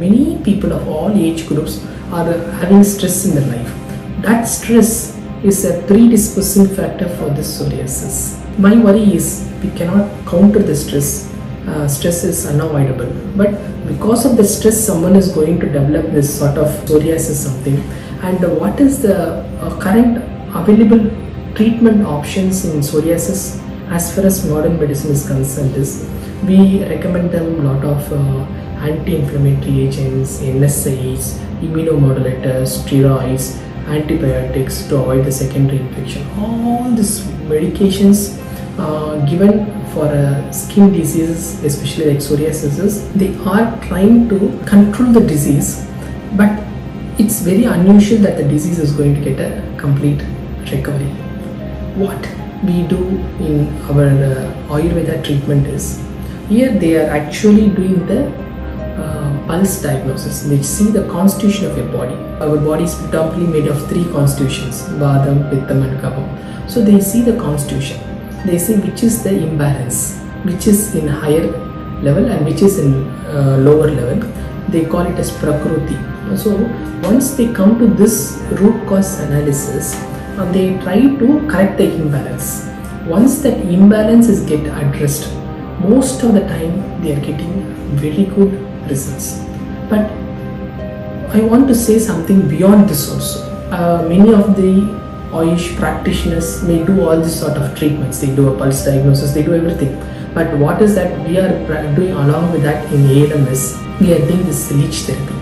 many people of all age groups are having stress in their life. That stress is a predisposing factor for this psoriasis. My worry is we cannot counter the stress. Stress is unavoidable, but because of the stress, someone is going to develop this sort of psoriasis something. And what is the current available treatment options in psoriasis as far as modern medicine is concerned is we recommend them a lot of anti-inflammatory agents, NSAIDs, immunomodulators, steroids, antibiotics to avoid the secondary infection. All these medications given for skin diseases, especially like psoriasis, they are trying to control the disease, but it's very unusual that the disease is going to get a complete recovery. What we do in our Ayurveda treatment is, here they are actually doing the pulse diagnosis, which see the constitution of your body. Our body is predominantly made of 3 constitutions, Vadam, Pittam and Kapam. So they see the constitution. They see which is the imbalance, which is in higher level and which is in lower level. They call it as Prakruti. So once they come to this root cause analysis, they try to correct the imbalance. Once that imbalance is get addressed, most of the time they are getting very good results. But I want to say something beyond this also. Many of the Ayush practitioners may do all this sort of treatments. They do a pulse diagnosis, they do everything. But what is that we are doing along with that in ALM is we are doing this Leech therapy.